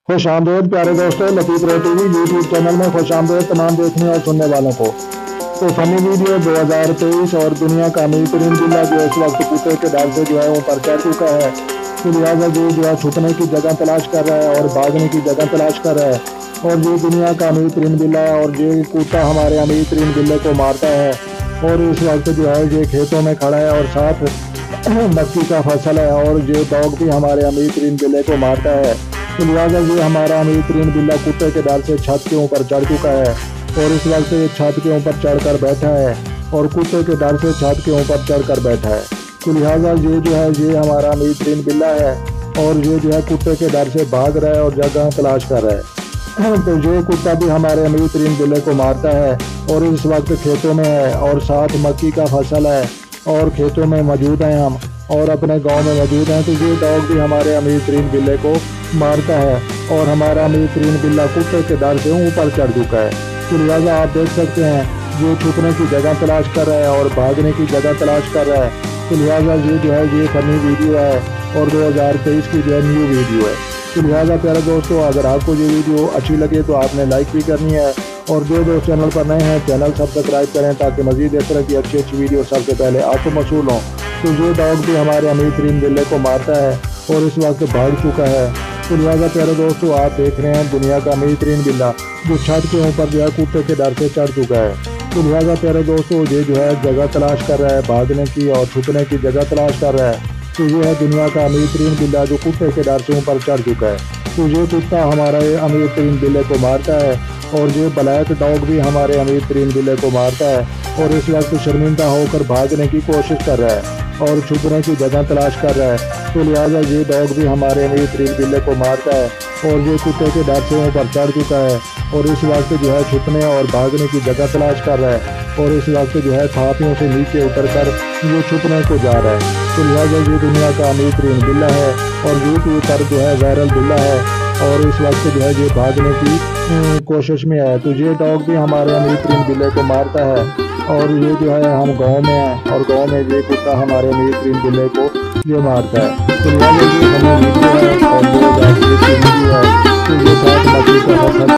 खुश आमदेद प्यारे दोस्तों, लतीफ़ रे टीवी यूट्यूब चैनल में खुश आमदेद तमाम देखने और सुनने वालों को। तो फनी वीडियो 2023 और दुनिया का अमीर तरीन जिला जो इस वक्त कुत्ते के डर से जो है ऊपर चढ़ चुका है। तो लिहाजा जो है छुपने की जगह तलाश कर रहा है और भागने की जगह तलाश कर रहा है। और ये दुनिया का अमीर तरीन बिल्ला है और ये कुत्ता हमारे अमीर तरीन बिल्ले को मारता है। और इस वक्त जो है ये खेतों में खड़ा है और साथ मक्की का फसल है और ये डॉग भी हमारे अमीर तरीन बिल्ले को मारता है। तो लिहाजा ये हमारा अमीर तरीन बिल्ला कुत्ते के डर से छत के ऊपर चढ़ चुका है और इस वक्त ये छत के ऊपर चढ़कर बैठा है और कुत्ते के डर से छत के ऊपर चढ़कर बैठा है। तो लिहाजा ये जो है ये हमारा अमीर तरीन बिल्ला है और ये जो है कुत्ते के डर से भाग रहा है और जगह तलाश कर रहा है। तो ये कुत्ता भी हमारे अमीर तरीन बिल्ले को मारता है और इस वक्त खेतों में है और साथ मक्की का फसल है और खेतों में मौजूद हैं हम और अपने गांव में मौजूद हैं। तो ये डॉग भी हमारे अमीर तरीन बिल्ले को मारता है और हमारा अमीर तरीन बिल्ला कुत्ते के डर से ऊपर चढ़ चुका है। तो लिहाजा आप देख सकते हैं ये छुपने की जगह तलाश कर रहा है और भागने की जगह तलाश कर रहा है। तो लिहाजा ये जो है ये फनी वीडियो है और 2023 की जो है न्यू वीडियो है। तो लिहाजा प्यारे दोस्तों, अगर आपको ये वीडियो अच्छी लगे तो आपने लाइक भी करनी है और जो दोस्त चैनल पर नए हैं चैनल सब्सक्राइब करें ताकि मजीद इस तरह की अच्छी वीडियो सबसे पहले आपको मौसूल हों। तो ये डॉग भी हमारे अमीर तरीन बिल्ले को मारता है और इस वक्त भाग चुका है। तो लिहाजा प्यारे दोस्तों, आप देख रहे हैं दुनिया का अमीर तरीन बिल्ला जो छत के ऊपर जो है कुत्ते के डर से चढ़ चुका है। तो लिहाजा प्यारे दोस्तों, ये जो है जगह तलाश कर रहा है भागने की और छुपने की जगह तलाश कर रहा है। तो ये है दुनिया का अमीर तरीन बिल्ला जो कुत्ते के डर से ऊपर चढ़ चुका है। तो ये कुत्ता हमारे अमीर तरीन बिल्ले को मारता है और ये ब्लैक डॉग भी हमारे अमीर तरीन बिल्ले को मारता है और इस वक्त शर्मिंदा होकर भागने की कोशिश कर रहा है और छुपने की जगह तलाश कर रहा है। तो लिहाजा ये डॉग भी हमारे अमीर तरीन बिल्ले को मारता है और ये कुत्ते के डर से ऊपर चढ़ चुका है और इस वक्त जो है छुपने और भागने की जगह तलाश कर रहा है और इस वक्त जो है थापियों से नीचे उतरकर ये छुपने को जा रहा है। तो लिहाजा ये दुनिया का अमीर तरीन बिल्ला है और यूट्यूब पर जो है वायरल बिल्ला है और इस वक्त जो है ये भागने की कोशिश में है। तो ये डॉग भी हमारे अमीर तरीन बिल्ले को मारता है और ये जो है हम गांव में हैं और गांव में ये कुत्ता हमारे अमीर तरीन बिल्ले को ये मारता है। तो लिहाजा ये हमें वीडियो है और 2023 की वीडियो है। तो ये साथ मछली का फसल